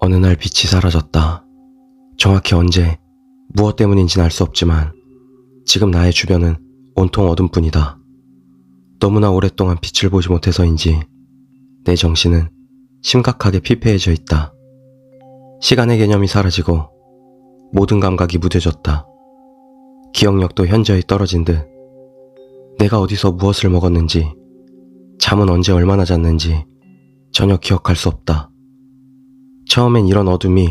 어느 날 빛이 사라졌다. 정확히 언제, 무엇 때문인지는 알 수 없지만 지금 나의 주변은 온통 어둠뿐이다. 너무나 오랫동안 빛을 보지 못해서인지 내 정신은 심각하게 피폐해져 있다. 시간의 개념이 사라지고 모든 감각이 무뎌졌다. 기억력도 현저히 떨어진 듯 내가 어디서 무엇을 먹었는지, 잠은 언제 얼마나 잤는지 전혀 기억할 수 없다. 처음엔 이런 어둠이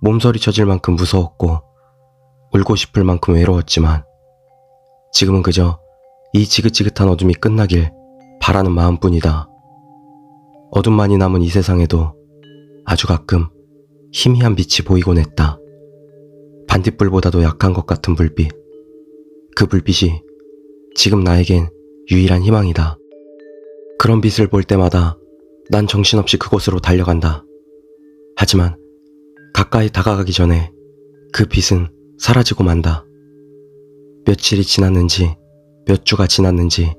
몸서리 쳐질 만큼 무서웠고 울고 싶을 만큼 외로웠지만 지금은 그저 이 지긋지긋한 어둠이 끝나길 바라는 마음뿐이다. 어둠만이 남은 이 세상에도 아주 가끔 희미한 빛이 보이곤 했다. 반딧불보다도 약한 것 같은 불빛. 그 불빛이 지금 나에겐 유일한 희망이다. 그런 빛을 볼 때마다 난 정신없이 그곳으로 달려간다. 하지만 가까이 다가가기 전에 그 빛은 사라지고 만다. 며칠이 지났는지, 몇 주가 지났는지,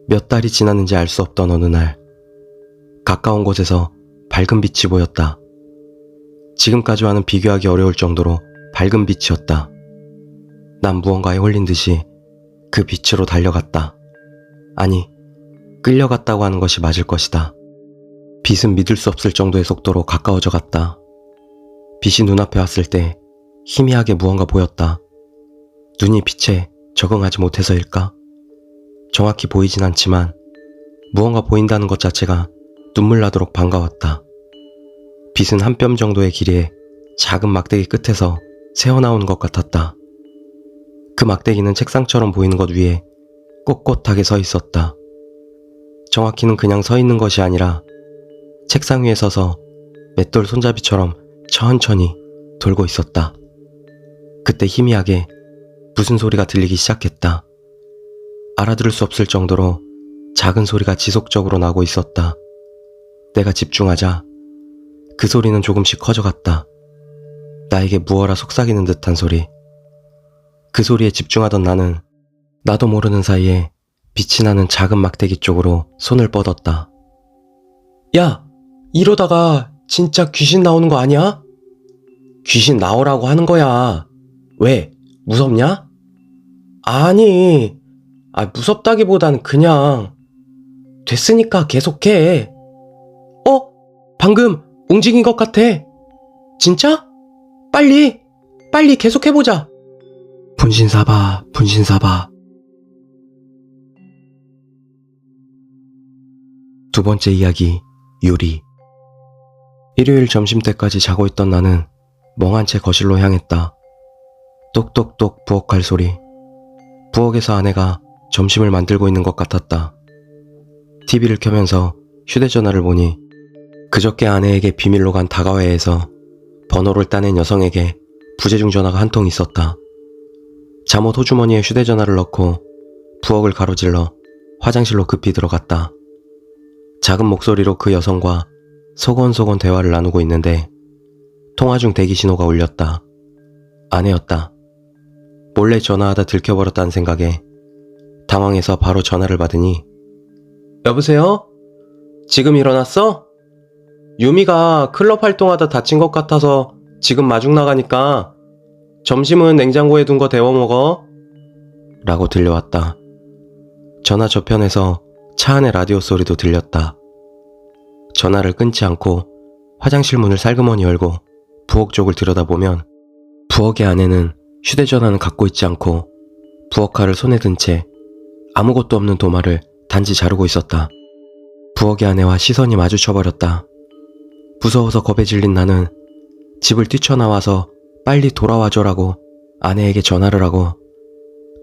몇 달이 지났는지 알 수 없던 어느 날 가까운 곳에서 밝은 빛이 보였다. 지금까지와는 비교하기 어려울 정도로 밝은 빛이었다. 난 무언가에 홀린 듯이 그 빛으로 달려갔다. 아니, 끌려갔다고 하는 것이 맞을 것이다. 빛은 믿을 수 없을 정도의 속도로 가까워져 갔다. 빛이 눈앞에 왔을 때 희미하게 무언가 보였다. 눈이 빛에 적응하지 못해서일까? 정확히 보이진 않지만 무언가 보인다는 것 자체가 눈물 나도록 반가웠다. 빛은 한 뼘 정도의 길이의 작은 막대기 끝에서 새어나오는 것 같았다. 그 막대기는 책상처럼 보이는 것 위에 꼿꼿하게 서 있었다. 정확히는 그냥 서 있는 것이 아니라 책상 위에 서서 맷돌 손잡이처럼 천천히 돌고 있었다. 그때 희미하게 무슨 소리가 들리기 시작했다. 알아들을 수 없을 정도로 작은 소리가 지속적으로 나고 있었다. 내가 집중하자 그 소리는 조금씩 커져갔다. 나에게 무어라 속삭이는 듯한 소리. 그 소리에 집중하던 나는 나도 모르는 사이에 빛이 나는 작은 막대기 쪽으로 손을 뻗었다. 야! 이러다가 진짜 귀신 나오는 거 아니야? 귀신 나오라고 하는 거야. 왜? 무섭냐? 아니, 무섭다기보단 그냥 됐으니까 계속해. 방금 움직인 것 같아. 진짜? 빨리 계속해보자. 분신사바. 두 번째 이야기, 유리. 일요일 점심때까지 자고 있던 나는 멍한 채 거실로 향했다. 똑똑똑 부엌할 소리. 부엌에서 아내가 점심을 만들고 있는 것 같았다. TV를 켜면서 휴대전화를 보니 그저께 아내에게 비밀로 간 다가와에서 번호를 따낸 여성에게 부재중 전화가 한 통 있었다. 잠옷 호주머니에 휴대전화를 넣고 부엌을 가로질러 화장실로 급히 들어갔다. 작은 목소리로 그 여성과 소곤소곤 대화를 나누고 있는데 통화 중 대기 신호가 울렸다. 아내였다. 몰래 전화하다 들켜버렸다는 생각에 당황해서 바로 전화를 받으니 여보세요? 지금 일어났어? 유미가 클럽 활동하다 다친 것 같아서 지금 마중 나가니까 점심은 냉장고에 둔 거 데워 먹어. 라고 들려왔다. 전화 저편에서 차 안의 라디오 소리도 들렸다. 전화를 끊지 않고 화장실 문을 살그머니 열고 부엌 쪽을 들여다보면 부엌의 아내는 휴대전화는 갖고 있지 않고 부엌칼을 손에 든 채 아무것도 없는 도마를 단지 자르고 있었다. 부엌의 아내와 시선이 마주쳐버렸다. 무서워서 겁에 질린 나는 집을 뛰쳐나와서 빨리 돌아와줘라고 아내에게 전화를 하고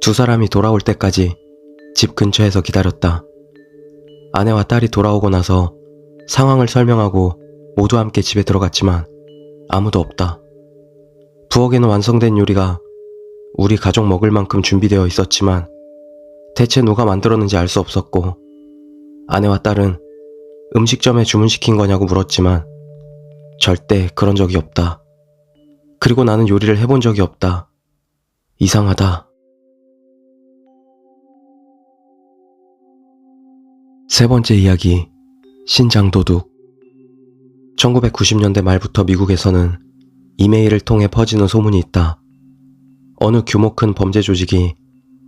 두 사람이 돌아올 때까지 집 근처에서 기다렸다. 아내와 딸이 돌아오고 나서 상황을 설명하고 모두 함께 집에 들어갔지만 아무도 없다. 부엌에는 완성된 요리가 우리 가족 먹을 만큼 준비되어 있었지만 대체 누가 만들었는지 알 수 없었고 아내와 딸은 음식점에 주문시킨 거냐고 물었지만 절대 그런 적이 없다. 그리고 나는 요리를 해본 적이 없다. 이상하다. 세 번째 이야기, 신장도둑. 1990년대 말부터 미국에서는 이메일을 통해 퍼지는 소문이 있다. 어느 규모 큰 범죄 조직이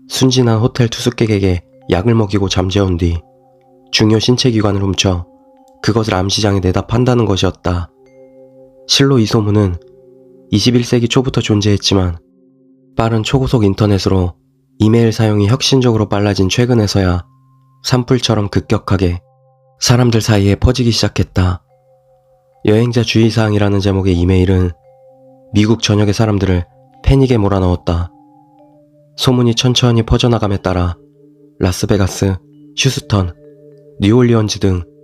순진한 호텔 투숙객에게 약을 먹이고 잠재운 뒤 중요 신체 기관을 훔쳐 그것을 암시장에 내다 판다는 것이었다. 실로 이 소문은 21세기 초부터 존재했지만 빠른 초고속 인터넷으로 이메일 사용이 혁신적으로 빨라진 최근에서야 산불처럼 급격하게 사람들 사이에 퍼지기 시작했다. 여행자 주의사항이라는 제목의 이메일은 미국 전역의 사람들을 패닉에 몰아넣었다. 소문이 천천히 퍼져나감에 따라 라스베가스, 휴스턴, 뉴올리언즈 등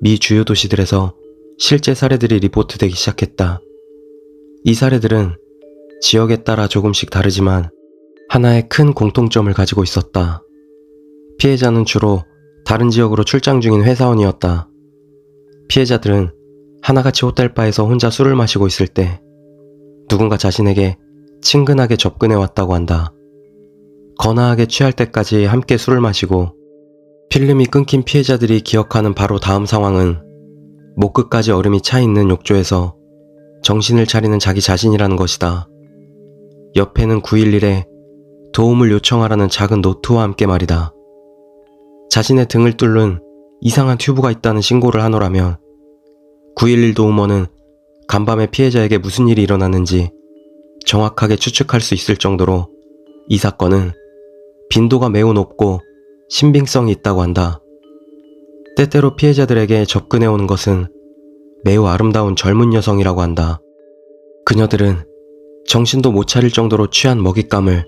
미 주요 도시들에서 실제 사례들이 리포트되기 시작했다. 이 사례들은 지역에 따라 조금씩 다르지만 하나의 큰 공통점을 가지고 있었다. 피해자는 주로 다른 지역으로 출장 중인 회사원이었다. 피해자들은 하나같이 호텔바에서 혼자 술을 마시고 있을 때 누군가 자신에게 친근하게 접근해 왔다고 한다. 거나하게 취할 때까지 함께 술을 마시고 필름이 끊긴 피해자들이 기억하는 바로 다음 상황은 목 끝까지 얼음이 차 있는 욕조에서 정신을 차리는 자기 자신이라는 것이다. 옆에는 911에 도움을 요청하라는 작은 노트와 함께 말이다. 자신의 등을 뚫는 이상한 튜브가 있다는 신고를 하노라면 911 도우머는 간밤에 피해자에게 무슨 일이 일어났는지 정확하게 추측할 수 있을 정도로 이 사건은 빈도가 매우 높고 신빙성이 있다고 한다. 때때로 피해자들에게 접근해오는 것은 매우 아름다운 젊은 여성이라고 한다. 그녀들은 정신도 못 차릴 정도로 취한 먹잇감을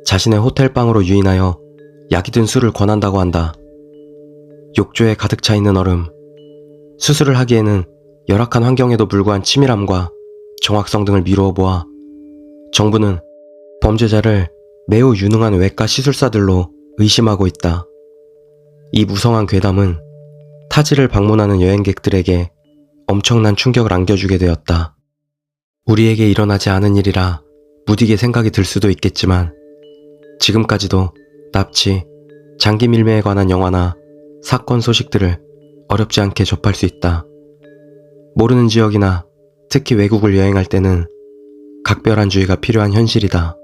자신의 호텔방으로 유인하여 약이 든 술을 권한다고 한다. 욕조에 가득 차 있는 얼음, 수술을 하기에는 열악한 환경에도 불구한 치밀함과 정확성 등을 미루어 보아 정부는 범죄자를 매우 유능한 외과 시술사들로 의심하고 있다. 이 무성한 괴담은 타지를 방문하는 여행객들에게 엄청난 충격을 안겨주게 되었다. 우리에게 일어나지 않은 일이라 무디게 생각이 들 수도 있겠지만 지금까지도 납치, 장기 밀매에 관한 영화나 사건 소식들을 어렵지 않게 접할 수 있다. 모르는 지역이나 특히 외국을 여행할 때는 각별한 주의가 필요한 현실이다.